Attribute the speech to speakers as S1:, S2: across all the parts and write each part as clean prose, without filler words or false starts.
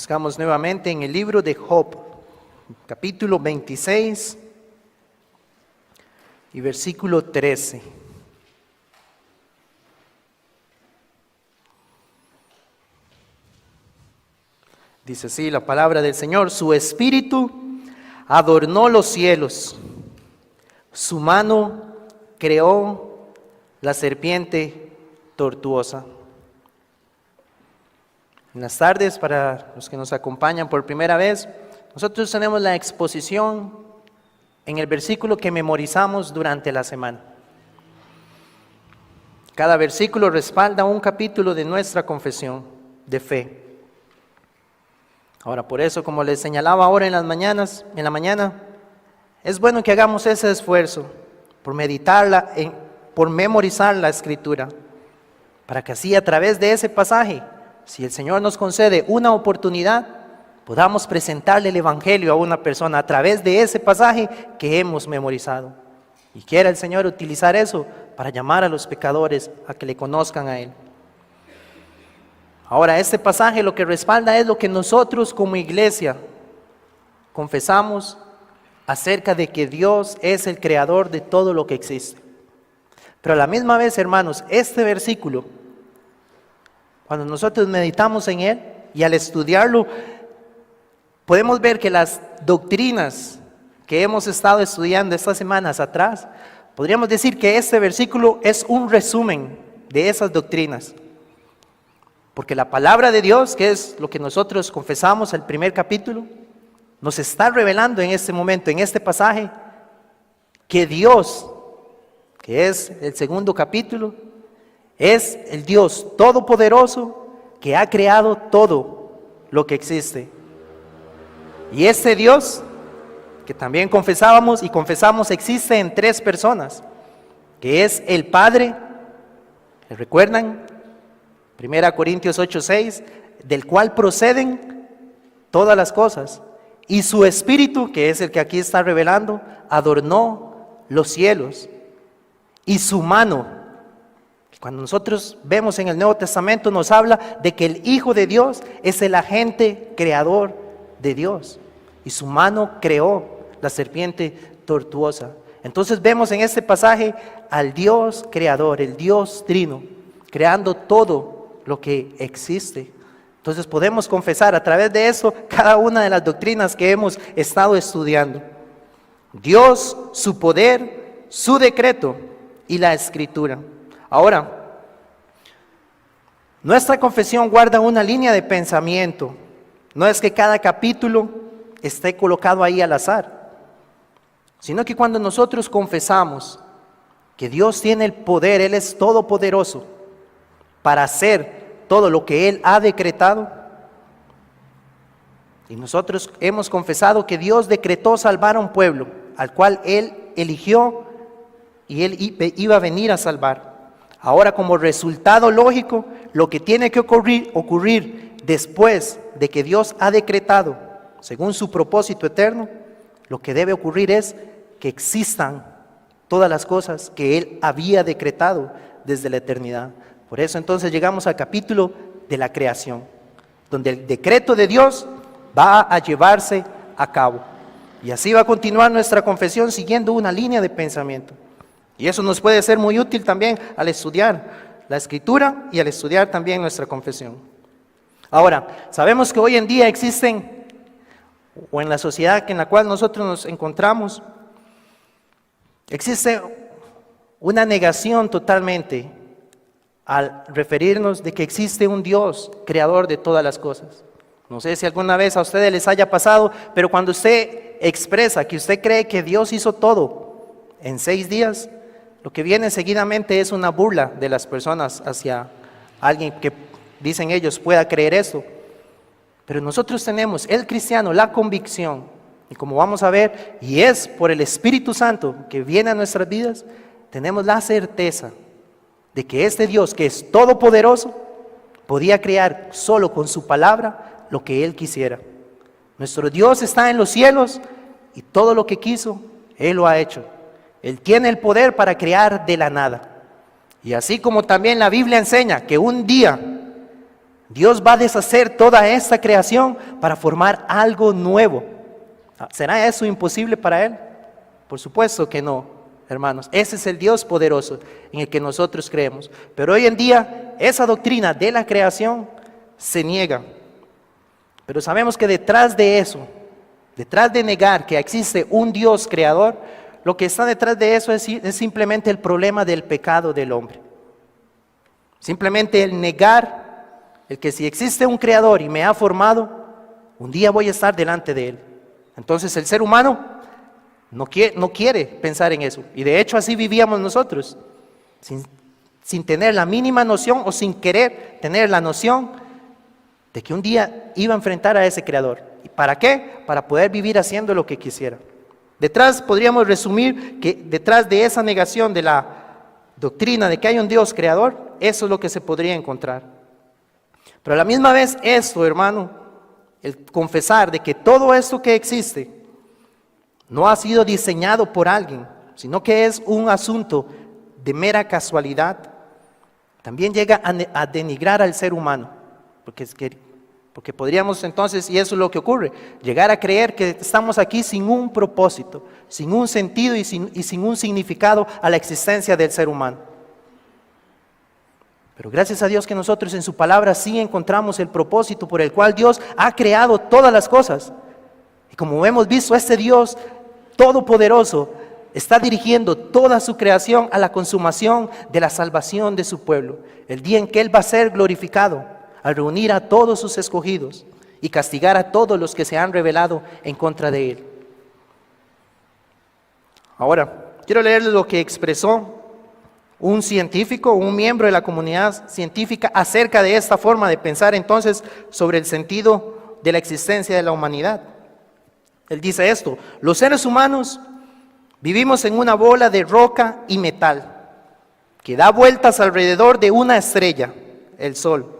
S1: Buscamos nuevamente en el libro de Job, capítulo 26 y versículo 13. Dice así la palabra del Señor: su espíritu adornó los cielos, su mano creó la serpiente tortuosa. En las tardes, para los que nos acompañan por primera vez, nosotros tenemos la exposición en el versículo que memorizamos durante la semana. Cada versículo respalda un capítulo de nuestra confesión de fe. Ahora, por eso, como les señalaba ahora en la mañana, es bueno que hagamos ese esfuerzo por meditarla, por memorizar la Escritura, para que así a través de ese pasaje, si el Señor nos concede una oportunidad, podamos presentarle el Evangelio a una persona a través de ese pasaje que hemos memorizado. Y quiera el Señor utilizar eso para llamar a los pecadores a que le conozcan a Él. Ahora, este pasaje lo que respalda es lo que nosotros como iglesia confesamos acerca de que Dios es el creador de todo lo que existe. Pero a la misma vez, hermanos, este versículo, cuando nosotros meditamos en él y al estudiarlo, podemos ver que las doctrinas que hemos estado estudiando estas semanas atrás, podríamos decir que este versículo es un resumen de esas doctrinas. Porque la palabra de Dios, que es lo que nosotros confesamos al primer capítulo, nos está revelando en este momento, en este pasaje, que Dios, que es el segundo capítulo, es el Dios todopoderoso que ha creado todo lo que existe. Y este Dios, que también confesábamos y confesamos, existe en tres personas, que es el Padre, ¿recuerdan? 1 Corintios 8:6, del cual proceden todas las cosas, y su Espíritu, que es el que aquí está revelando, adornó los cielos, y su mano. Cuando nosotros vemos en el Nuevo Testamento, nos habla de que el Hijo de Dios es el agente creador de Dios, y su mano creó la serpiente tortuosa. Entonces vemos en este pasaje al Dios creador, el Dios trino, creando todo lo que existe. Entonces podemos confesar a través de eso cada una de las doctrinas que hemos estado estudiando. Dios, su poder, su decreto y la Escritura. Ahora, nuestra confesión guarda una línea de pensamiento. No es que cada capítulo esté colocado ahí al azar, sino que cuando nosotros confesamos que Dios tiene el poder, Él es todopoderoso para hacer todo lo que Él ha decretado, y nosotros hemos confesado que Dios decretó salvar a un pueblo al cual Él eligió y Él iba a venir a salvar. Ahora, como resultado lógico, lo que tiene que ocurrir después de que Dios ha decretado, según su propósito eterno, lo que debe ocurrir es que existan todas las cosas que Él había decretado desde la eternidad. Por eso entonces llegamos al capítulo de la creación, donde el decreto de Dios va a llevarse a cabo. Y así va a continuar nuestra confesión siguiendo una línea de pensamiento. Y eso nos puede ser muy útil también al estudiar la Escritura y al estudiar también nuestra confesión. Ahora, sabemos que hoy en día existen, o en la sociedad en la cual nosotros nos encontramos, existe una negación totalmente al referirnos de que existe un Dios creador de todas las cosas. No sé si alguna vez a ustedes les haya pasado, pero cuando usted expresa que usted cree que Dios hizo todo en 6 días, lo que viene seguidamente es una burla de las personas hacia alguien que dicen ellos pueda creer eso. Pero nosotros tenemos, el cristiano, la convicción, y como vamos a ver, y es por el Espíritu Santo que viene a nuestras vidas, tenemos la certeza de que este Dios, que es todopoderoso, podía crear solo con su palabra lo que Él quisiera. Nuestro Dios está en los cielos y todo lo que quiso, Él lo ha hecho. Él tiene el poder para crear de la nada. Y así como también la Biblia enseña que un día Dios va a deshacer toda esta creación para formar algo nuevo. ¿Será eso imposible para Él? Por supuesto que no, hermanos. Ese es el Dios poderoso en el que nosotros creemos. Pero hoy en día esa doctrina de la creación se niega. Pero sabemos que detrás de eso, detrás de negar que existe un Dios creador, lo que está detrás de eso es simplemente el problema del pecado del hombre. Simplemente el negar el que si existe un creador y me ha formado, un día voy a estar delante de Él. Entonces el ser humano no quiere pensar en eso. Y de hecho así vivíamos nosotros, sin tener la mínima noción o sin querer tener la noción de que un día iba a enfrentar a ese creador. ¿Y para qué? Para poder vivir haciendo lo que quisiera. Podríamos resumir que detrás de esa negación de la doctrina de que hay un Dios creador, eso es lo que se podría encontrar. Pero a la misma vez esto, hermano, el confesar de que todo esto que existe no ha sido diseñado por alguien, sino que es un asunto de mera casualidad, también llega a denigrar al ser humano, porque podríamos entonces, y eso es lo que ocurre, llegar a creer que estamos aquí sin un propósito, sin un sentido y sin un significado a la existencia del ser humano. Pero gracias a Dios que nosotros en su palabra sí encontramos el propósito por el cual Dios ha creado todas las cosas. Y como hemos visto, este Dios todopoderoso está dirigiendo toda su creación a la consumación de la salvación de su pueblo. El día en que Él va a ser glorificado, al reunir a todos sus escogidos y castigar a todos los que se han rebelado en contra de Él. Ahora, quiero leerles lo que expresó un científico, un miembro de la comunidad científica acerca de esta forma de pensar entonces sobre el sentido de la existencia de la humanidad. Él dice esto: los seres humanos vivimos en una bola de roca y metal que da vueltas alrededor de una estrella, el Sol,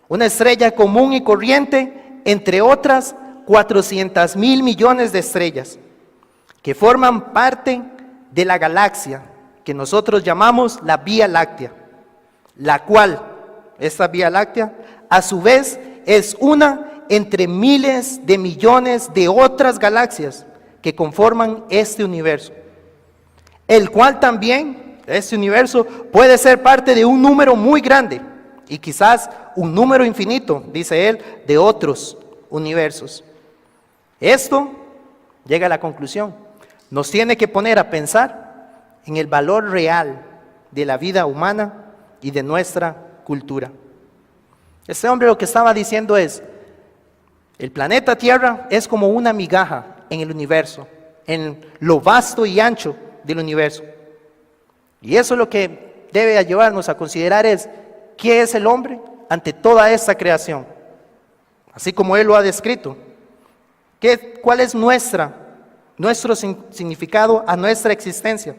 S1: una estrella común y corriente entre otras 400,000 millones de estrellas que forman parte de la galaxia que nosotros llamamos la Vía Láctea, la cual, esta Vía Láctea, a su vez es una entre miles de millones de otras galaxias que conforman este universo, el cual también, este universo, puede ser parte de un número muy grande y quizás un número infinito, dice él, de otros universos. Esto, llega a la conclusión, nos tiene que poner a pensar en el valor real de la vida humana y de nuestra cultura. Este hombre lo que estaba diciendo es: el planeta Tierra es como una migaja en el universo, en lo vasto y ancho del universo. Y eso es lo que debe llevarnos a considerar es: ¿qué es el hombre ante toda esta creación? Así como él lo ha descrito. ¿Cuál es nuestro significado a nuestra existencia?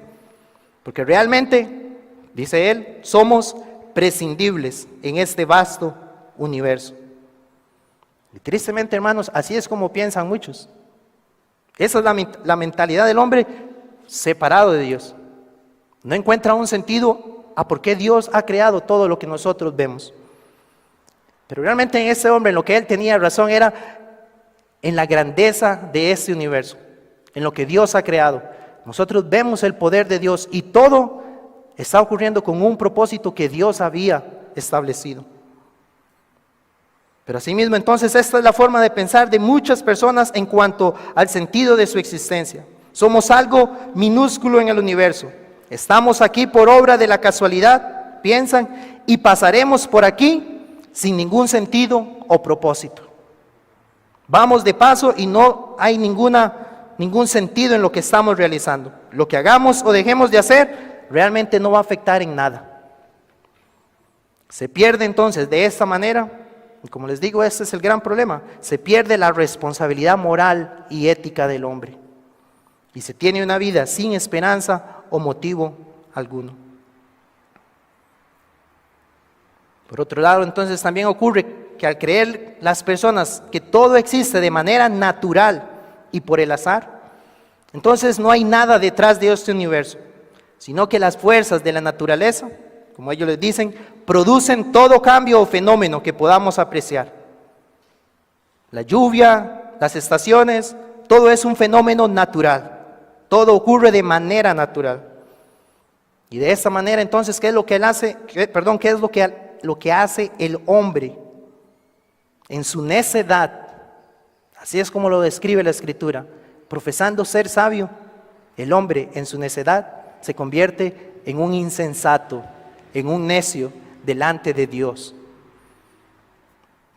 S1: Porque realmente, dice él, somos prescindibles en este vasto universo. Y tristemente, hermanos, así es como piensan muchos. Esa es la mentalidad del hombre separado de Dios. No encuentra un sentido a por qué Dios ha creado todo lo que nosotros vemos. Pero realmente en ese hombre, en lo que él tenía razón era en la grandeza de este universo, en lo que Dios ha creado. Nosotros vemos el poder de Dios y todo está ocurriendo con un propósito que Dios había establecido. Pero asimismo, entonces, esta es la forma de pensar de muchas personas en cuanto al sentido de su existencia. Somos algo minúsculo en el universo. Estamos aquí por obra de la casualidad, piensan, y pasaremos por aquí sin ningún sentido o propósito. Vamos de paso y no hay ningún sentido en lo que estamos realizando. Lo que hagamos o dejemos de hacer realmente no va a afectar en nada. Se pierde entonces de esta manera, y como les digo, este es el gran problema, se pierde la responsabilidad moral y ética del hombre. Y se tiene una vida sin esperanza o motivo alguno. Por otro lado, entonces también ocurre que al creer las personas que todo existe de manera natural y por el azar, entonces no hay nada detrás de este universo, sino que las fuerzas de la naturaleza, como ellos les dicen, producen todo cambio o fenómeno que podamos apreciar. La lluvia, las estaciones, todo es un fenómeno natural. Todo ocurre de manera natural. Y de esta manera, entonces, ¿qué es lo que ¿qué es lo que hace el hombre en su necedad? Así es como lo describe la Escritura. Profesando ser sabio, el hombre en su necedad se convierte en un insensato, en un necio delante de Dios.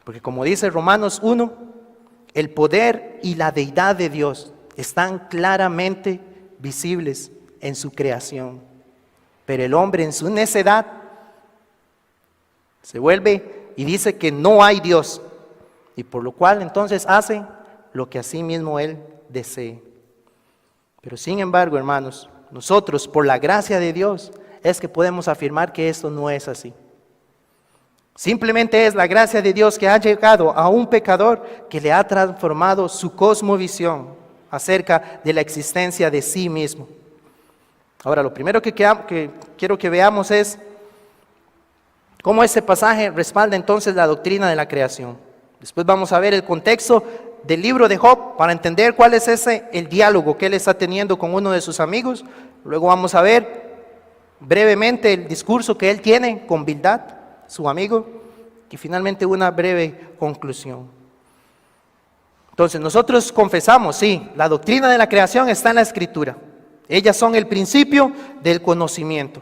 S1: Porque como dice Romanos 1, el poder y la deidad de Dios están claramente visibles en su creación. Pero el hombre en su necedad se vuelve y dice que no hay Dios. Y por lo cual entonces hace lo que a sí mismo él desee. Pero sin embargo, hermanos, nosotros por la gracia de Dios es que podemos afirmar que esto no es así. Simplemente es la gracia de Dios que ha llegado a un pecador que le ha transformado su cosmovisión acerca de la existencia de sí mismo. Ahora, lo primero que quiero que veamos es cómo este pasaje respalda entonces la doctrina de la creación. Después vamos a ver el contexto del libro de Job para entender cuál es el diálogo que él está teniendo con uno de sus amigos. Luego vamos a ver brevemente el discurso que él tiene con Bildad, su amigo, y finalmente una breve conclusión. Entonces nosotros confesamos, sí, la doctrina de la creación está en la Escritura. Ellas son el principio del conocimiento.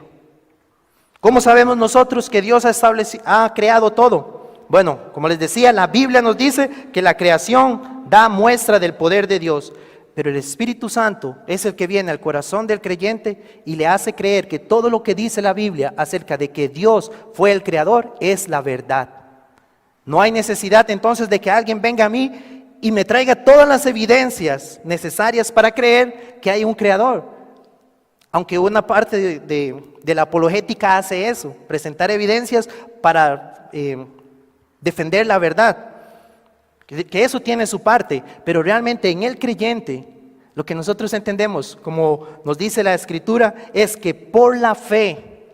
S1: ¿Cómo sabemos nosotros que Dios ha creado todo? Bueno, como les decía, la Biblia nos dice que la creación da muestra del poder de Dios, pero el Espíritu Santo es el que viene al corazón del creyente y le hace creer que todo lo que dice la Biblia acerca de que Dios fue el creador es la verdad. No hay necesidad entonces de que alguien venga a mí y me traiga todas las evidencias necesarias para creer que hay un creador. Aunque una parte de la apologética hace eso, presentar evidencias para defender la verdad, que eso tiene su parte, pero realmente en el creyente, lo que nosotros entendemos, como nos dice la Escritura, es que por la fe,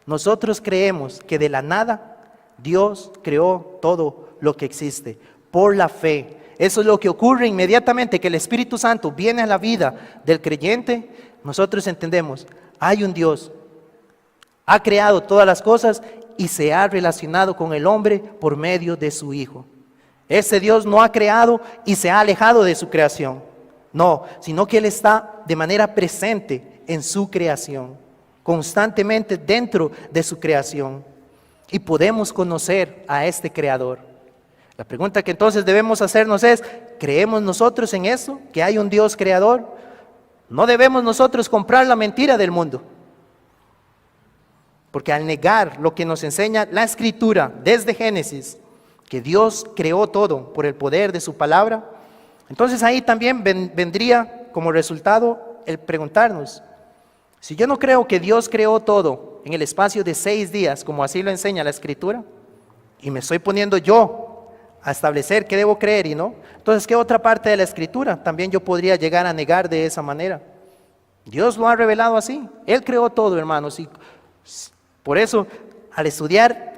S1: nosotros creemos que de la nada, Dios creó todo lo que existe, por la fe. Eso es lo que ocurre inmediatamente, que el Espíritu Santo viene a la vida del creyente. Nosotros entendemos, hay un Dios, ha creado todas las cosas y se ha relacionado con el hombre por medio de su Hijo. Ese Dios no ha creado y se ha alejado de su creación, no, sino que Él está de manera presente en su creación, constantemente dentro de su creación, y podemos conocer a este Creador. La pregunta que entonces debemos hacernos es, ¿creemos nosotros en eso, que hay un Dios creador? No debemos nosotros comprar la mentira del mundo, porque al negar lo que nos enseña la Escritura desde Génesis, que Dios creó todo por el poder de su palabra, entonces ahí también vendría como resultado el preguntarnos, si yo no creo que Dios creó todo en el espacio de 6 días, como así lo enseña la Escritura, y me estoy poniendo yo a establecer qué debo creer y no, entonces ¿qué otra parte de la Escritura también yo podría llegar a negar de esa manera? Dios lo ha revelado así, Él creó todo, hermanos, y por eso al estudiar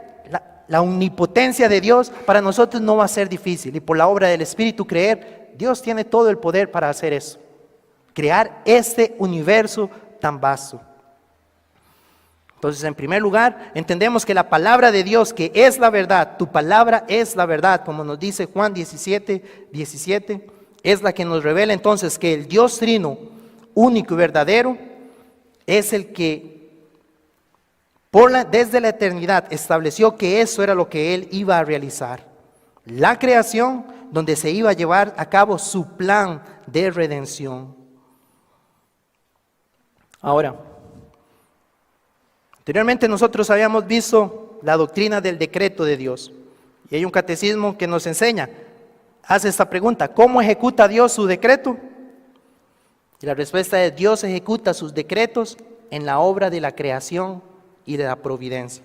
S1: la omnipotencia de Dios, para nosotros no va a ser difícil, y por la obra del Espíritu creer, Dios tiene todo el poder para hacer eso, crear este universo tan vasto. Entonces, en primer lugar, entendemos que la palabra de Dios, que es la verdad, tu palabra es la verdad, como nos dice Juan 17, es la que nos revela entonces que el Dios trino, único y verdadero, es el que desde la eternidad estableció que eso era lo que Él iba a realizar. La creación donde se iba a llevar a cabo su plan de redención. Ahora, anteriormente nosotros habíamos visto la doctrina del decreto de Dios. Y hay un catecismo que nos enseña, hace esta pregunta, ¿cómo ejecuta Dios su decreto? Y la respuesta es, Dios ejecuta sus decretos en la obra de la creación y de la providencia.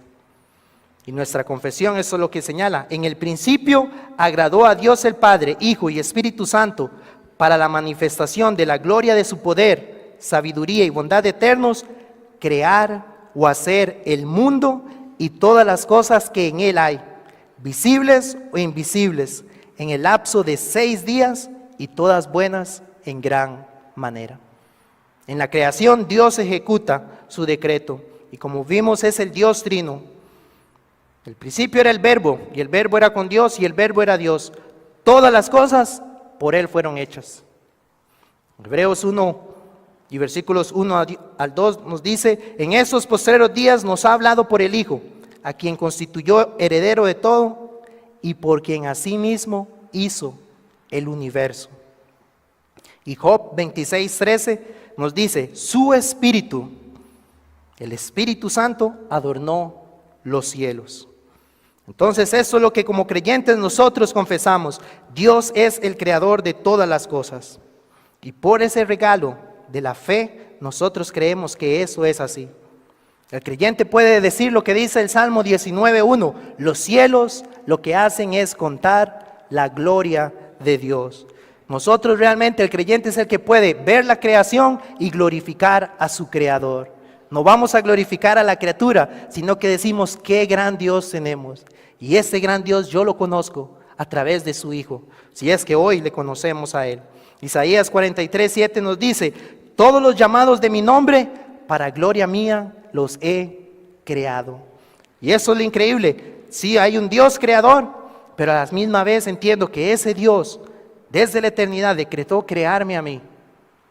S1: Y nuestra confesión, eso es lo que señala, en el principio agradó a Dios el Padre, Hijo y Espíritu Santo para la manifestación de la gloria de su poder, sabiduría y bondad eternos, crear o hacer el mundo y todas las cosas que en él hay, visibles o invisibles, en el lapso de 6 días, y todas buenas en gran manera. En la creación Dios ejecuta su decreto, y como vimos es el Dios trino. El principio era el Verbo, y el Verbo era con Dios, y el Verbo era Dios. Todas las cosas por él fueron hechas. Hebreos 1 y versículos 1 al 2 nos dice: en esos postreros días nos ha hablado por el Hijo, a quien constituyó heredero de todo, y por quien asimismo hizo el universo. Y Job 26:13 nos dice: su Espíritu, el Espíritu Santo, adornó los cielos. Entonces eso es lo que como creyentes nosotros confesamos: Dios es el creador de todas las cosas. Y por ese regalo de la fe, nosotros creemos que eso es así. El creyente puede decir lo que dice el Salmo 19:1: los cielos lo que hacen es contar la gloria de Dios. Nosotros realmente, el creyente es el que puede ver la creación y glorificar a su creador. No vamos a glorificar a la criatura, sino que decimos: qué gran Dios tenemos. Y ese gran Dios yo lo conozco a través de su Hijo, si es que hoy le conocemos a Él. Isaías 43:7 nos dice: todos los llamados de mi nombre, para gloria mía los he creado. Y eso es lo increíble. Sí, hay un Dios creador, pero a la misma vez entiendo que ese Dios, desde la eternidad, decretó crearme a mí.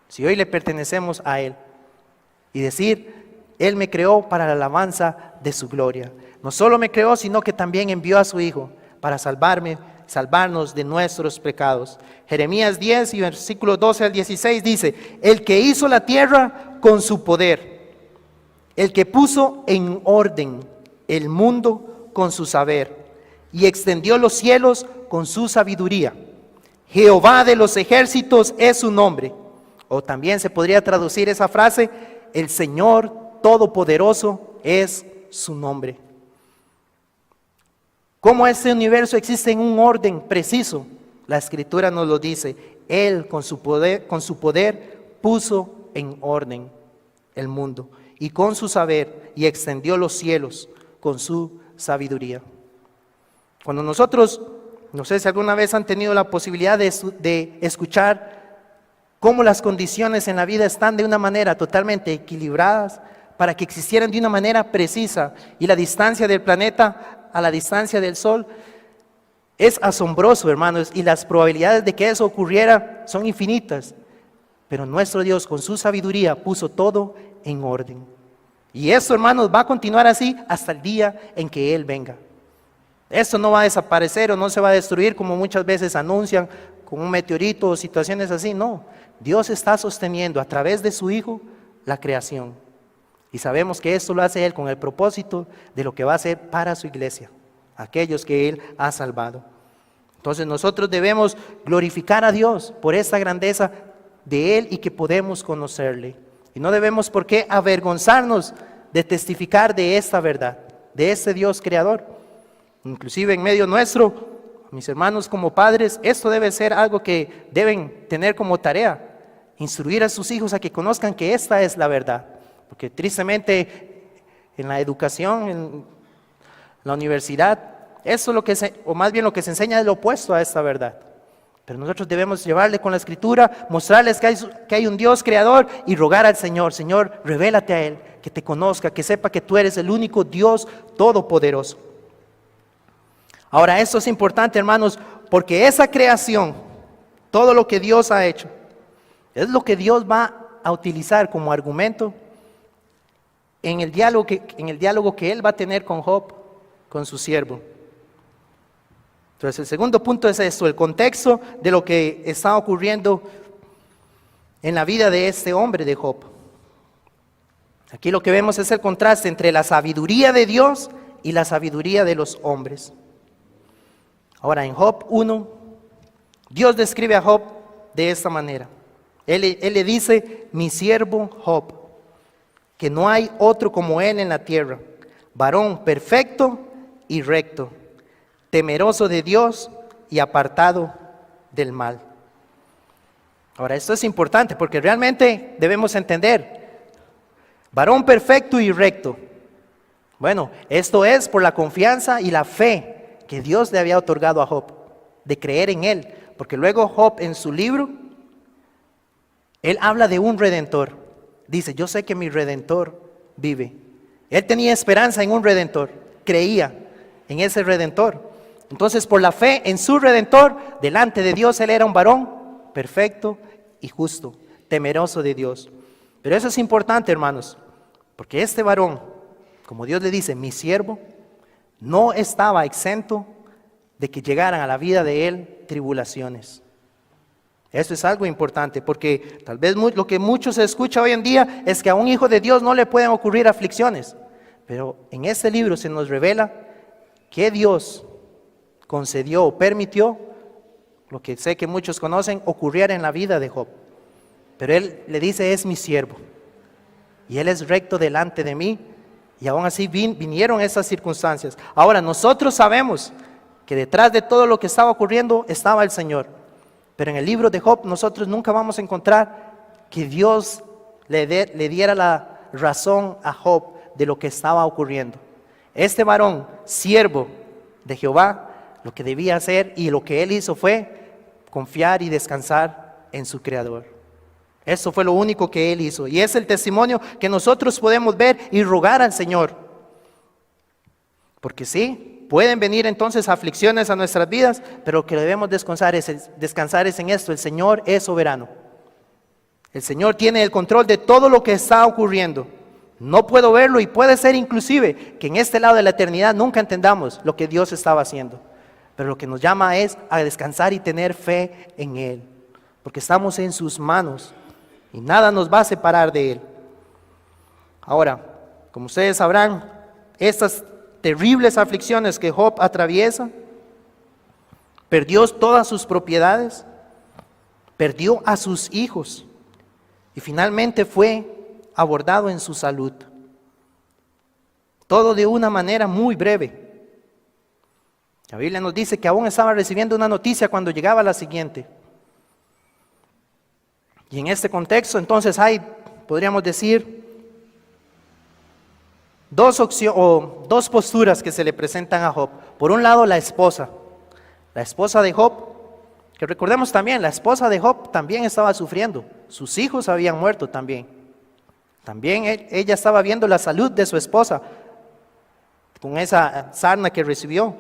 S1: Si hoy le pertenecemos a Él. Y decir: Él me creó para la alabanza de su gloria. No solo me creó, sino que también envió a su Hijo para salvarnos de nuestros pecados. Jeremías 10 y versículos 12 al 16 dice: el que hizo la tierra con su poder, el que puso en orden el mundo con su saber, y extendió los cielos con su sabiduría. Jehová de los ejércitos es su nombre. O también se podría traducir esa frase: el Señor Todopoderoso es su nombre. ¿Cómo este universo existe en un orden preciso? La Escritura nos lo dice. Él con su poder puso en orden el mundo, y con su saber, y extendió los cielos con su sabiduría. Cuando nosotros, no sé si alguna vez han tenido la posibilidad de escuchar cómo las condiciones en la vida están de una manera totalmente equilibradas para que existieran de una manera precisa, y la distancia del planeta a la distancia del Sol, es asombroso, hermanos, y las probabilidades de que eso ocurriera son infinitas. Pero nuestro Dios con su sabiduría puso todo en orden. Y eso, hermanos, va a continuar así hasta el día en que Él venga. Esto no va a desaparecer o no se va a destruir como muchas veces anuncian, con un meteorito o situaciones así. No, Dios está sosteniendo a través de su Hijo la creación. Y sabemos que esto lo hace Él con el propósito de lo que va a hacer para su iglesia, aquellos que Él ha salvado. Entonces nosotros debemos glorificar a Dios por esta grandeza de Él y que podemos conocerle. Y no debemos por qué avergonzarnos de testificar de esta verdad, de este Dios creador. Inclusive en medio nuestro, mis hermanos como padres, esto debe ser algo que deben tener como tarea: instruir a sus hijos a que conozcan que esta es la verdad. Porque tristemente en la educación, en la universidad, eso es lo que o más bien lo que se enseña es lo opuesto a esta verdad. Pero nosotros debemos llevarle con la Escritura, mostrarles que hay un Dios creador y rogar al Señor: Señor, revélate a Él, que te conozca, que sepa que tú eres el único Dios todopoderoso. Ahora, esto es importante, hermanos, porque esa creación, todo lo que Dios ha hecho, es lo que Dios va a utilizar como argumento en el diálogo que Él va a tener con Job, con su siervo. Entonces el segundo punto es esto: el contexto de lo que está ocurriendo en la vida de este hombre de Job. Aquí lo que vemos es el contraste entre la sabiduría de Dios y la sabiduría de los hombres. Ahora, en Job 1, Dios describe a Job de esta manera. Él le dice: mi siervo Job, que no hay otro como él en la tierra, varón perfecto y recto, temeroso de Dios y apartado del mal. Ahora, esto es importante porque realmente debemos entender: varón perfecto y recto. Bueno, esto es por la confianza y la fe que Dios le había otorgado a Job, de creer en él. Porque luego Job en su libro, él habla de un redentor. Dice, yo sé que mi redentor vive. Él tenía esperanza en un redentor, creía en ese redentor. Entonces por la fe en su redentor, delante de Dios él era un varón perfecto y justo, temeroso de Dios. Pero eso es importante, hermanos, porque este varón, como Dios le dice, mi siervo, no estaba exento de que llegaran a la vida de él tribulaciones. Eso es algo importante, porque tal vez lo que mucho se escucha hoy en día es que a un hijo de Dios no le pueden ocurrir aflicciones. Pero en este libro se nos revela que Dios concedió o permitió lo que sé que muchos conocen ocurriera en la vida de Job. Pero él le dice, es mi siervo y él es recto delante de mí, y aún así vinieron esas circunstancias. Ahora nosotros sabemos que detrás de todo lo que estaba ocurriendo estaba el Señor, pero en el libro de Job nosotros nunca vamos a encontrar que Dios le diera la razón a Job de lo que estaba ocurriendo. Este varón, siervo de Jehová, lo que debía hacer y lo que él hizo fue confiar y descansar en su Creador. Eso fue lo único que él hizo, y es el testimonio que nosotros podemos ver y rogar al Señor. Porque sí, pueden venir entonces aflicciones a nuestras vidas, pero lo que debemos descansar es en esto: el Señor es soberano. El Señor tiene el control de todo lo que está ocurriendo. No puedo verlo, y puede ser inclusive que en este lado de la eternidad nunca entendamos lo que Dios estaba haciendo. Pero lo que nos llama es a descansar y tener fe en Él, porque estamos en sus manos y nada nos va a separar de Él. Ahora, como ustedes sabrán, estas terribles aflicciones que Job atraviesa, perdió todas sus propiedades, perdió a sus hijos y finalmente fue abordado en su salud. Todo de una manera muy breve. La Biblia nos dice que aún estaba recibiendo una noticia cuando llegaba la siguiente. Y en este contexto entonces hay, podríamos decir, dos posturas que se le presentan a Job. Por un lado, la esposa de Job, que recordemos también, la esposa de Job también estaba sufriendo. Sus hijos habían muerto también. También ella estaba viendo la salud de su esposa con esa sarna que recibió.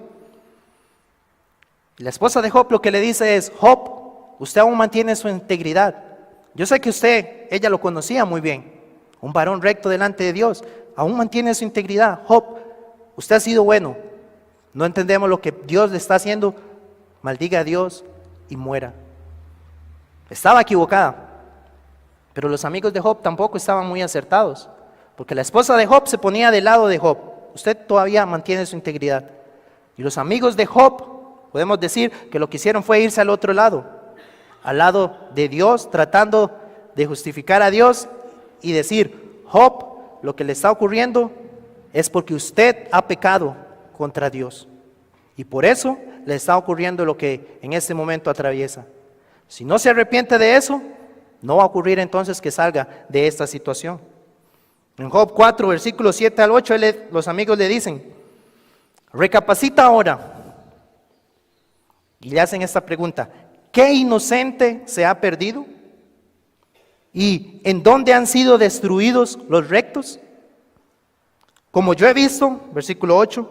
S1: Y la esposa de Job lo que le dice es: Job, usted aún mantiene su integridad. Yo sé que ella lo conocía muy bien, un varón recto delante de Dios, aún mantiene su integridad. Job, usted ha sido bueno, no entendemos lo que Dios le está haciendo, maldiga a Dios y muera. Estaba equivocada, pero los amigos de Job tampoco estaban muy acertados, porque la esposa de Job se ponía del lado de Job: usted todavía mantiene su integridad. Y los amigos de Job, podemos decir que lo que hicieron fue irse al otro lado, al lado de Dios, tratando de justificar a Dios y decir: Job, lo que le está ocurriendo es porque usted ha pecado contra Dios, y por eso le está ocurriendo lo que en este momento atraviesa. Si no se arrepiente de eso, no va a ocurrir entonces que salga de esta situación. En Job 4, versículos 7 al 8, los amigos le dicen: recapacita ahora. Y le hacen esta pregunta: ¿qué inocente se ha perdido? ¿Y en dónde han sido destruidos los rectos? Como yo he visto, versículo 8,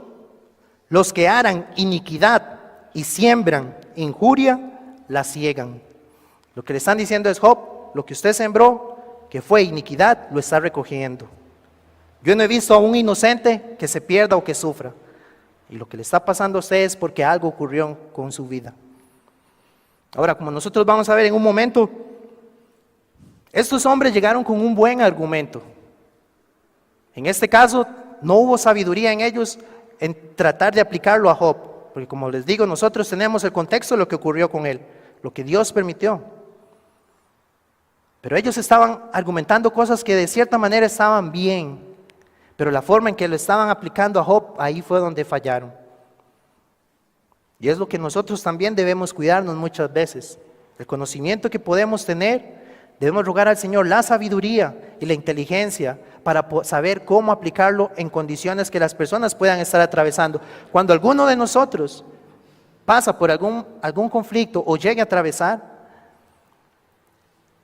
S1: los que harán iniquidad y siembran injuria, la ciegan. Lo que le están diciendo es: Job, lo que usted sembró, que fue iniquidad, lo está recogiendo. Yo no he visto a un inocente que se pierda o que sufra. Y lo que le está pasando a usted es porque algo ocurrió con su vida. Ahora, como nosotros vamos a ver en un momento, estos hombres llegaron con un buen argumento. En este caso, no hubo sabiduría en ellos en tratar de aplicarlo a Job, porque como les digo, nosotros tenemos el contexto de lo que ocurrió con él, lo que Dios permitió. Pero ellos estaban argumentando cosas que de cierta manera estaban bien, pero la forma en que lo estaban aplicando a Job, ahí fue donde fallaron. Y es lo que nosotros también debemos cuidarnos muchas veces. El conocimiento que podemos tener Debemos rogar al Señor la sabiduría y la inteligencia para saber cómo aplicarlo en condiciones que las personas puedan estar atravesando. Cuando alguno de nosotros pasa por algún conflicto o llegue a atravesar,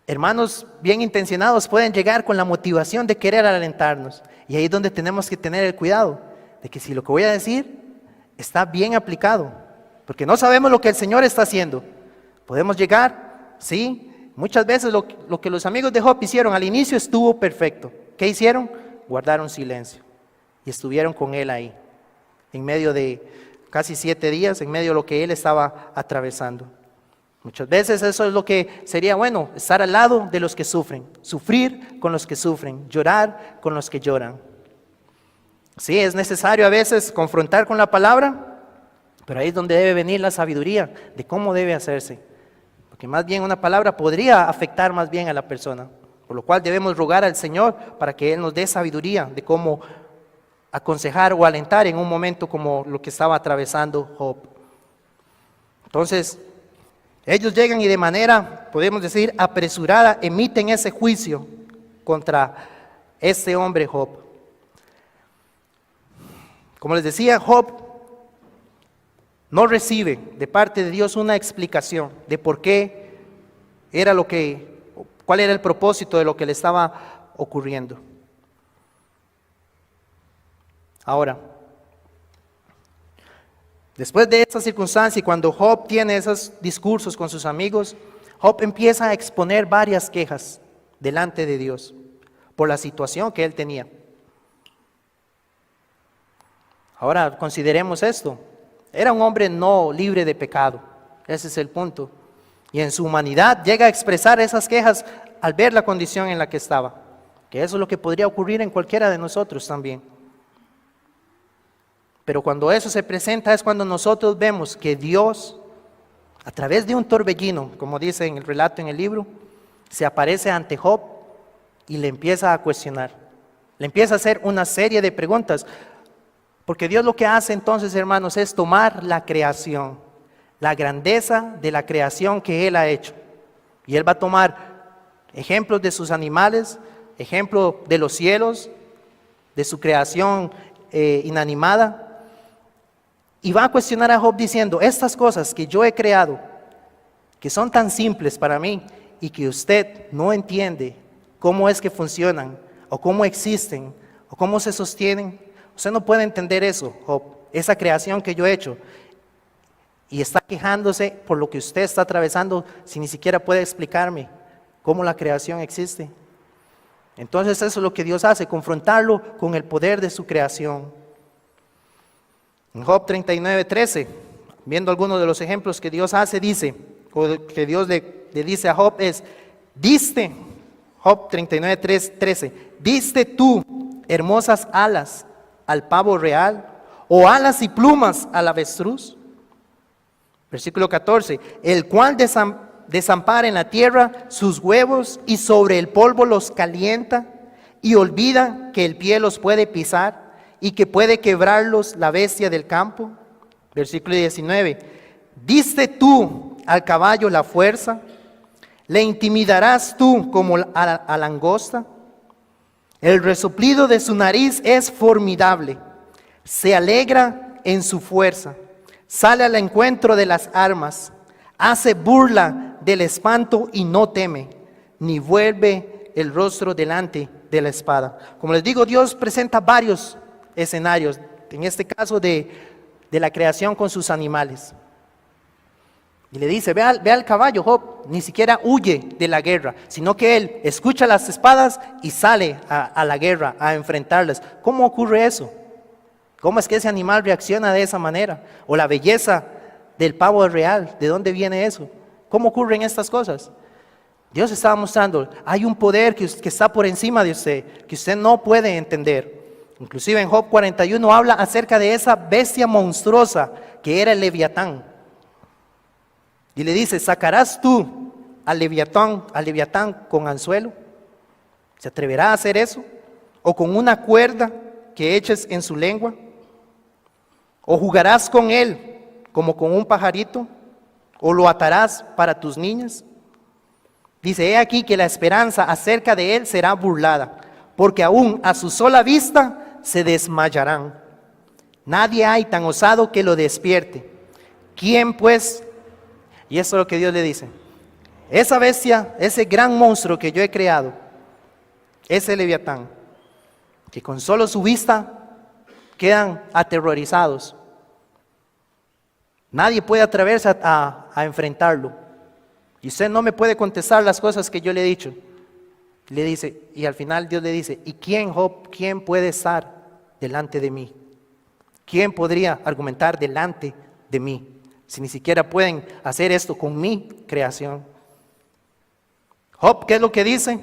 S1: hermanos bien intencionados pueden llegar con la motivación de querer alentarnos. Y ahí es donde tenemos que tener el cuidado de que si lo que voy a decir está bien aplicado, porque no sabemos lo que el Señor está haciendo. Podemos llegar, sí. Muchas veces lo que los amigos de Job hicieron al inicio estuvo perfecto. ¿Qué hicieron? Guardaron silencio y estuvieron con él ahí, en medio de casi 7 días, en medio de lo que él estaba atravesando. Muchas veces eso es lo que sería bueno, estar al lado de los que sufren, sufrir con los que sufren, llorar con los que lloran. Sí, es necesario a veces confrontar con la palabra, pero ahí es donde debe venir la sabiduría de cómo debe hacerse. Que más bien una palabra podría afectar más bien a la persona, por lo cual debemos rogar al Señor para que Él nos dé sabiduría de cómo aconsejar o alentar en un momento como lo que estaba atravesando Job. Entonces, ellos llegan y de manera, podemos decir, apresurada, emiten ese juicio contra este hombre Job. Como les decía, Job no recibe de parte de Dios una explicación de por qué era cuál era el propósito de lo que le estaba ocurriendo. Ahora, después de esta circunstancia y cuando Job tiene esos discursos con sus amigos, Job empieza a exponer varias quejas delante de Dios por la situación que él tenía. Ahora, consideremos esto. Era un hombre no libre de pecado, ese es el punto. Y en su humanidad llega a expresar esas quejas al ver la condición en la que estaba. Que eso es lo que podría ocurrir en cualquiera de nosotros también. Pero cuando eso se presenta es cuando nosotros vemos que Dios, a través de un torbellino, como dice en el relato en el libro, se aparece ante Job y le empieza a cuestionar. Le empieza a hacer una serie de preguntas. Porque Dios lo que hace entonces, hermanos, es tomar la creación, la grandeza de la creación que Él ha hecho. Y Él va a tomar ejemplos de sus animales, ejemplo de los cielos, de su creación inanimada, y va a cuestionar a Job diciendo, estas cosas que yo he creado, que son tan simples para mí, y que usted no entiende cómo es que funcionan, o cómo existen, o cómo se sostienen, usted no puede entender eso, Job, esa creación que yo he hecho, y está quejándose por lo que usted está atravesando, si ni siquiera puede explicarme cómo la creación existe. Entonces eso es lo que Dios hace, confrontarlo con el poder de su creación. En Job 39:13, viendo algunos de los ejemplos que Dios hace, dice, o que Dios le dice a Job es, diste, Job 39:13, diste tú hermosas alas al pavo real, o alas y plumas al avestruz. Versículo 14, el cual desampara en la tierra sus huevos y sobre el polvo los calienta y olvida que el pie los puede pisar y que puede quebrarlos la bestia del campo. Versículo 19, diste tú al caballo la fuerza, le intimidarás tú como a langosta. El resoplido de su nariz es formidable, se alegra en su fuerza, sale al encuentro de las armas, hace burla del espanto y no teme, ni vuelve el rostro delante de la espada. Como les digo, Dios presenta varios escenarios, en este caso de la creación con sus animales. Y le dice, ve al caballo, Job, ni siquiera huye de la guerra, sino que él escucha las espadas y sale a la guerra, a enfrentarlas. ¿Cómo ocurre eso? ¿Cómo es que ese animal reacciona de esa manera? O la belleza del pavo real, ¿de dónde viene eso? ¿Cómo ocurren estas cosas? Dios estaba mostrando, hay un poder que está por encima de usted, que usted no puede entender. Inclusive en Job 41 habla acerca de esa bestia monstruosa que era el Leviatán. Y le dice, ¿sacarás tú al Leviatán con anzuelo? ¿Se atreverá a hacer eso? ¿O con una cuerda que eches en su lengua? ¿O jugarás con él como con un pajarito? ¿O lo atarás para tus niñas? Dice, he aquí que la esperanza acerca de él será burlada, porque aún a su sola vista se desmayarán. Nadie hay tan osado que lo despierte. ¿Quién pues? Y eso es lo que Dios le dice. Esa bestia, ese gran monstruo que yo he creado, ese Leviatán, que con solo su vista quedan aterrorizados. Nadie puede atreverse a enfrentarlo. Y usted no me puede contestar las cosas que yo le he dicho. Le dice, y al final Dios le dice, ¿y quién, Job, quién puede estar delante de mí? ¿Quién podría argumentar delante de mí? Si ni siquiera pueden hacer esto con mi creación. Job, ¿qué es lo que dice?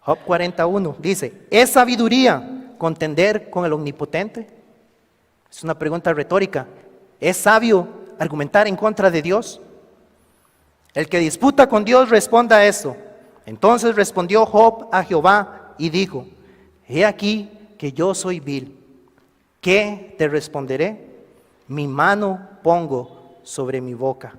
S1: Job 41 dice, ¿es sabiduría contender con el Omnipotente? Es una pregunta retórica. ¿Es sabio argumentar en contra de Dios? El que disputa con Dios responda a esto. Entonces respondió Job a Jehová y dijo, he aquí que yo soy vil. ¿Qué te responderé? Mi mano pongo sobre mi boca.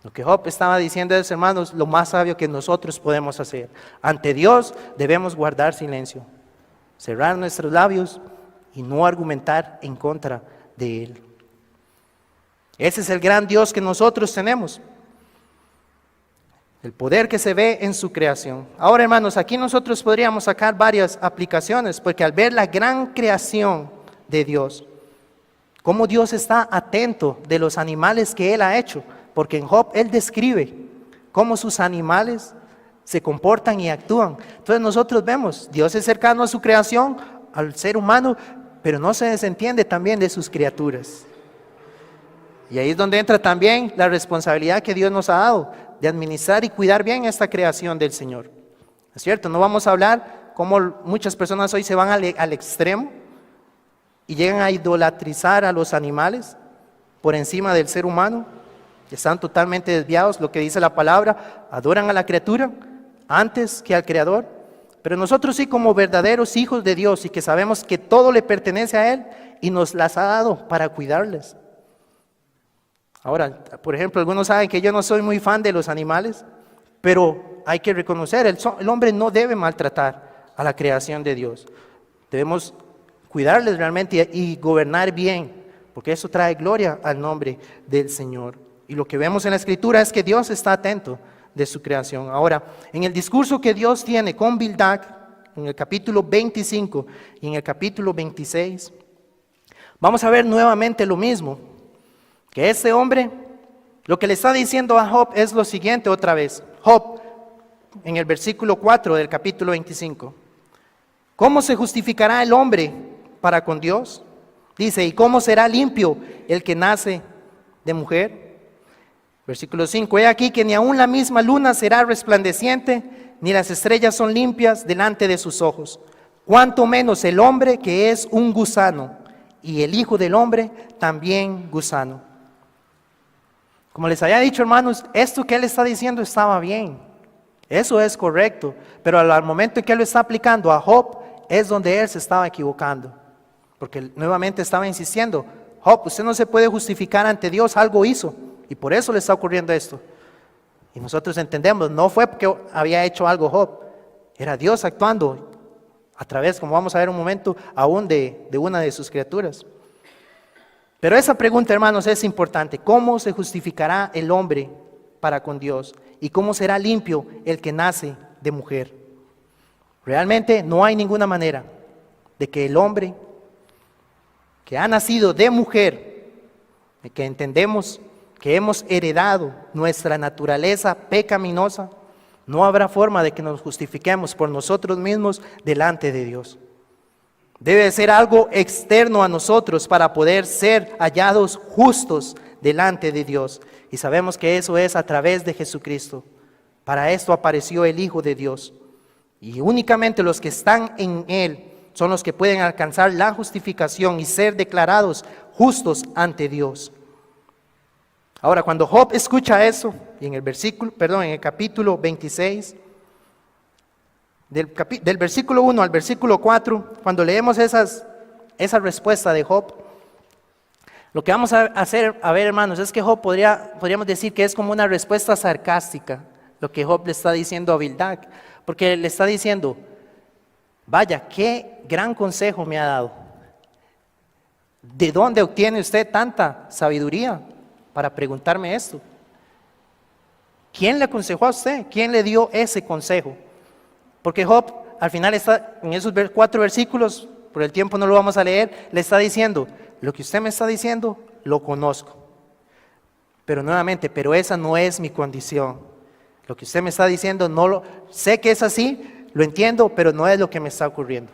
S1: Lo que Job estaba diciendo es, hermanos, lo más sabio que nosotros podemos hacer. Ante Dios debemos guardar silencio, cerrar nuestros labios y no argumentar en contra de Él. Ese es el gran Dios que nosotros tenemos. El poder que se ve en su creación. Ahora, hermanos, aquí nosotros podríamos sacar varias aplicaciones, porque al ver la gran creación de Dios, cómo Dios está atento de los animales que Él ha hecho, porque en Job Él describe cómo sus animales se comportan y actúan. Entonces nosotros vemos, Dios es cercano a su creación, al ser humano, pero no se desentiende también de sus criaturas. Y ahí es donde entra también la responsabilidad que Dios nos ha dado, de administrar y cuidar bien esta creación del Señor. ¿Es cierto? No vamos a hablar como muchas personas hoy se van al extremo y llegan a idolatrizar a los animales por encima del ser humano, que están totalmente desviados, lo que dice la palabra, adoran a la criatura antes que al Creador. Pero nosotros sí, como verdaderos hijos de Dios y que sabemos que todo le pertenece a Él y nos las ha dado para cuidarles. Ahora, por ejemplo, algunos saben que yo no soy muy fan de los animales, pero hay que reconocer, el hombre no debe maltratar a la creación de Dios. Debemos cuidarles realmente y gobernar bien, porque eso trae gloria al nombre del Señor. Y lo que vemos en la Escritura es que Dios está atento de su creación. Ahora, en el discurso que Dios tiene con Bildad, en el capítulo 25 y en el capítulo 26, vamos a ver nuevamente lo mismo. Que este hombre, lo que le está diciendo a Job es lo siguiente otra vez. Job, en el versículo 4 del capítulo 25. ¿Cómo se justificará el hombre para con Dios? Dice, ¿y cómo será limpio el que nace de mujer? Versículo 5, he aquí que ni aun la misma luna será resplandeciente, ni las estrellas son limpias delante de sus ojos. Cuanto menos el hombre que es un gusano, y el hijo del hombre también gusano. Como les había dicho, hermanos, esto que él está diciendo estaba bien. Eso es correcto. Pero al momento en que él lo está aplicando a Job, es donde él se estaba equivocando. Porque nuevamente estaba insistiendo, Job, usted no se puede justificar ante Dios, algo hizo. Y por eso le está ocurriendo esto. Y nosotros entendemos, no fue porque había hecho algo Job. Era Dios actuando a través, como vamos a ver un momento, aún de una de sus criaturas. Pero esa pregunta, hermanos, es importante. ¿Cómo se justificará el hombre para con Dios? ¿Y cómo será limpio el que nace de mujer? Realmente no hay ninguna manera de que el hombre que ha nacido de mujer, de que entendemos que hemos heredado nuestra naturaleza pecaminosa, no habrá forma de que nos justifiquemos por nosotros mismos delante de Dios. Debe ser algo externo a nosotros para poder ser hallados justos delante de Dios. Y sabemos que eso es a través de Jesucristo. Para esto apareció el Hijo de Dios. Y únicamente los que están en Él son los que pueden alcanzar la justificación y ser declarados justos ante Dios. Ahora, cuando Job escucha eso, y en el capítulo 26, del versículo 1 al versículo 4, cuando leemos esa respuesta de Job, lo que vamos a hacer, a ver, hermanos, es que Job podríamos decir que es como una respuesta sarcástica lo que Job le está diciendo a Bildad, porque le está diciendo, vaya, qué gran consejo me ha dado. ¿De dónde obtiene usted tanta sabiduría para preguntarme esto? ¿Quién le aconsejó a usted? ¿Quién le dio ese consejo? Porque Job al final está en esos 4 versículos, por el tiempo no lo vamos a leer, le está diciendo, lo que usted me está diciendo, lo conozco. Pero nuevamente, pero esa no es mi condición. Lo que usted me está diciendo, sé que es así, lo entiendo, pero no es lo que me está ocurriendo.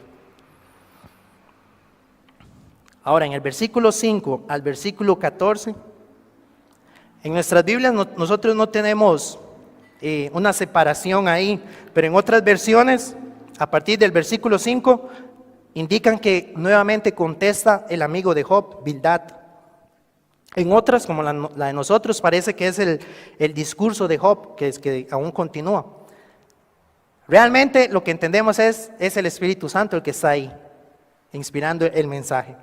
S1: Ahora, en el versículo 5 al versículo 14, en nuestras Biblias nosotros no tenemos una separación ahí, pero en otras versiones, a partir del versículo 5, indican que nuevamente contesta el amigo de Job, Bildad. En otras, como la de nosotros, parece que es el discurso de Job, que aún continúa. Realmente lo que entendemos es el Espíritu Santo el que está ahí, inspirando el mensaje.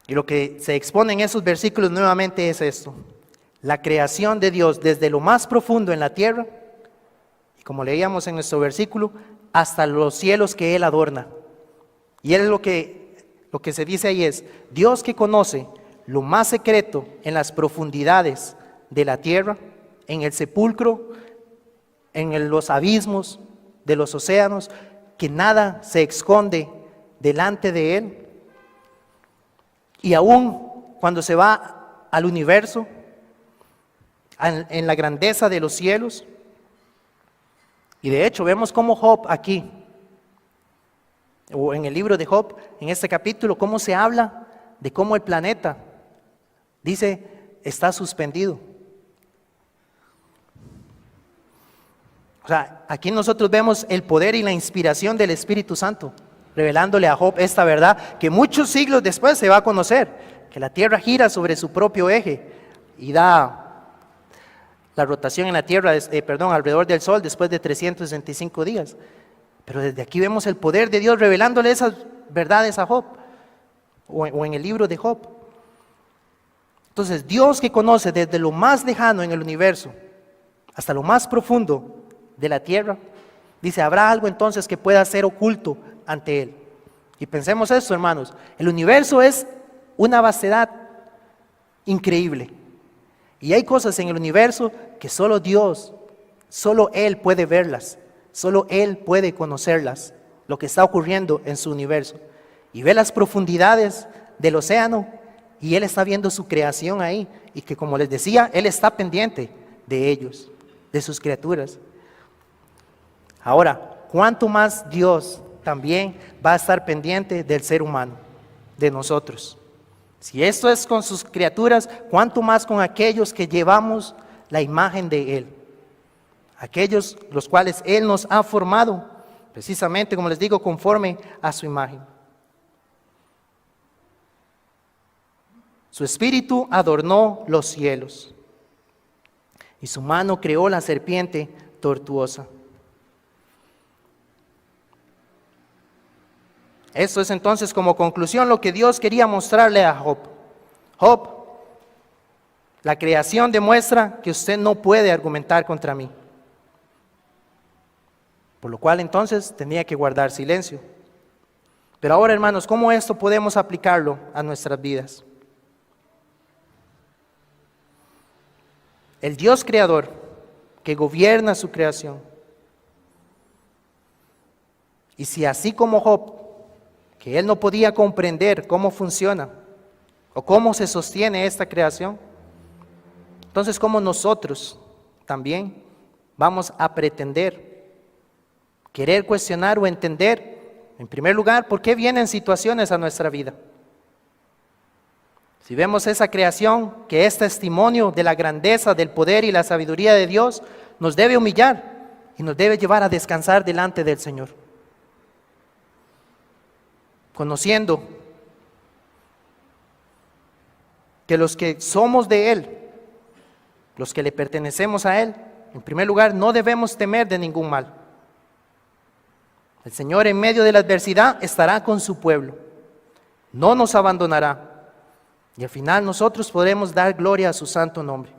S1: Y lo que se expone en esos versículos nuevamente es esto: la creación de Dios desde lo más profundo en la tierra, y como leíamos en nuestro versículo, hasta los cielos que Él adorna. Y Él lo que se dice ahí es, Dios que conoce lo más secreto en las profundidades de la tierra, en el sepulcro, en los abismos de los océanos, que nada se esconde delante de Él. Y aún cuando se va al universo, en la grandeza de los cielos, y de hecho vemos cómo Job aquí, o en el libro de Job, en este capítulo, cómo se habla de cómo el planeta, dice, está suspendido. O sea, aquí nosotros vemos el poder y la inspiración del Espíritu Santo, revelándole a Job esta verdad que muchos siglos después se va a conocer, que la tierra gira sobre su propio eje y da la rotación en la tierra, alrededor del sol después de 365 días. Pero desde aquí vemos el poder de Dios revelándole esas verdades a Job, o en el libro de Job. Entonces, Dios que conoce desde lo más lejano en el universo hasta lo más profundo de la tierra, dice, ¿habrá algo entonces que pueda ser oculto ante Él? Y pensemos esto, hermanos, el universo es una vastedad increíble. Y hay cosas en el universo que solo Dios, solo Él puede verlas, solo Él puede conocerlas, lo que está ocurriendo en su universo. Y ve las profundidades del océano y Él está viendo su creación ahí. Y que, como les decía, Él está pendiente de ellos, de sus criaturas. Ahora, ¿cuánto más Dios también va a estar pendiente del ser humano, de nosotros? Si esto es con sus criaturas, ¿cuánto más con aquellos que llevamos la imagen de Él? Aquellos los cuales Él nos ha formado, precisamente, como les digo, conforme a su imagen. Su espíritu adornó los cielos y su mano creó la serpiente tortuosa. Esto es entonces como conclusión lo que Dios quería mostrarle a Job. Job, la creación demuestra que usted no puede argumentar contra mí. Por lo cual entonces tenía que guardar silencio. Pero ahora, hermanos, ¿cómo esto podemos aplicarlo a nuestras vidas? El Dios creador que gobierna su creación. Y si así como Job, que él no podía comprender cómo funciona o cómo se sostiene esta creación, entonces ¿cómo nosotros también vamos a pretender querer cuestionar o entender, en primer lugar, por qué vienen situaciones a nuestra vida? Si vemos esa creación que es testimonio de la grandeza, del poder y la sabiduría de Dios, nos debe humillar y nos debe llevar a descansar delante del Señor. Conociendo que los que somos de Él, los que le pertenecemos a Él, en primer lugar, no debemos temer de ningún mal. El Señor en medio de la adversidad estará con su pueblo, no nos abandonará, y al final nosotros podremos dar gloria a su santo nombre.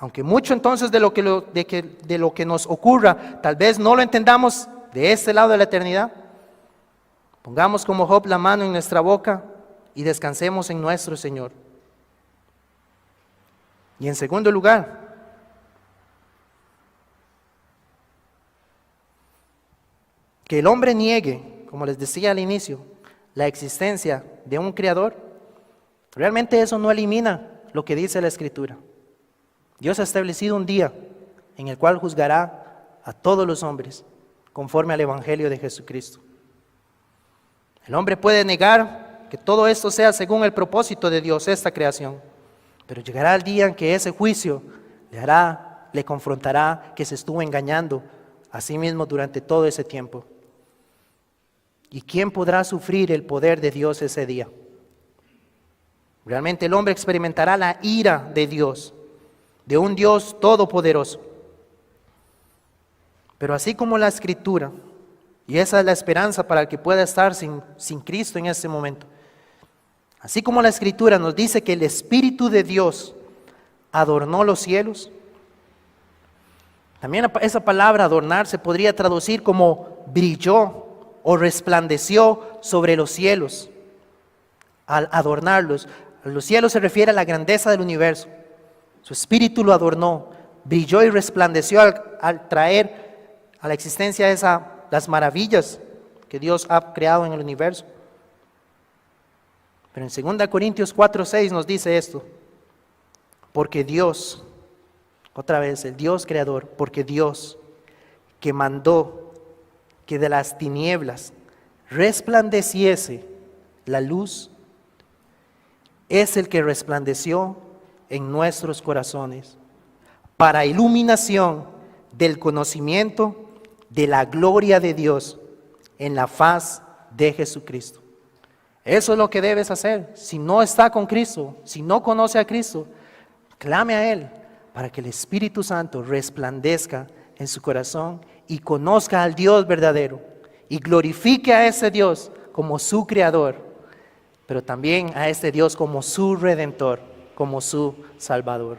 S1: Aunque mucho entonces de lo que nos ocurra, tal vez no lo entendamos de este lado de la eternidad, pongamos como Job la mano en nuestra boca y descansemos en nuestro Señor. Y en segundo lugar, que el hombre niegue, como les decía al inicio, la existencia de un Creador, realmente eso no elimina lo que dice la Escritura. Dios ha establecido un día en el cual juzgará a todos los hombres conforme al Evangelio de Jesucristo. El hombre puede negar que todo esto sea según el propósito de Dios, esta creación, pero llegará el día en que ese juicio le confrontará que se estuvo engañando a sí mismo durante todo ese tiempo. ¿Y quién podrá sufrir el poder de Dios ese día? Realmente el hombre experimentará la ira de Dios, de un Dios todopoderoso. Pero así como la Escritura, y esa es la esperanza para el que pueda estar sin Cristo en este momento, así como la Escritura nos dice que el Espíritu de Dios adornó los cielos, también esa palabra adornar se podría traducir como brilló o resplandeció sobre los cielos. Al adornarlos, los cielos se refiere a la grandeza del universo. Su Espíritu lo adornó, brilló y resplandeció al traer a la existencia las maravillas que Dios ha creado en el universo. Pero en 2 Corintios 4:6 nos dice esto: porque Dios, otra vez el Dios creador, porque Dios que mandó que de las tinieblas resplandeciese la luz, es el que resplandeció en nuestros corazones para iluminación del conocimiento de la gloria de Dios en la faz de Jesucristo. Eso es lo que debes hacer. Si no está con Cristo, si no conoce a Cristo, clame a Él para que el Espíritu Santo resplandezca en su corazón y conozca al Dios verdadero y glorifique a ese Dios como su creador, pero también a este Dios como su redentor, como su salvador.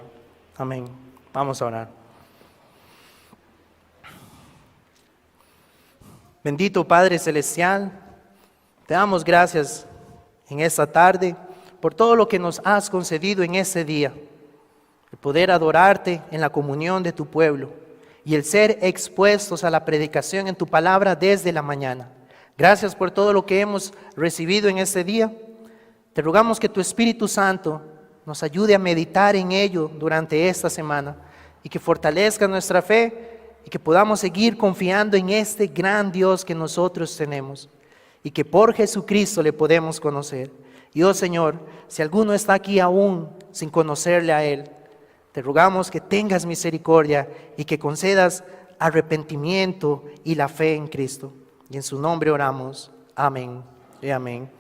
S1: Amén. Vamos a orar. Bendito Padre Celestial, te damos gracias en esta tarde por todo lo que nos has concedido en este día, el poder adorarte en la comunión de tu pueblo y el ser expuestos a la predicación en tu palabra desde la mañana. Gracias por todo lo que hemos recibido en este día. Te rogamos que tu Espíritu Santo nos ayude a meditar en ello durante esta semana y que fortalezca nuestra fe y que podamos seguir confiando en este gran Dios que nosotros tenemos y que por Jesucristo le podemos conocer. Y oh Señor, si alguno está aquí aún sin conocerle a Él, te rogamos que tengas misericordia y que concedas arrepentimiento y la fe en Cristo. Y en su nombre oramos. Amén y amén.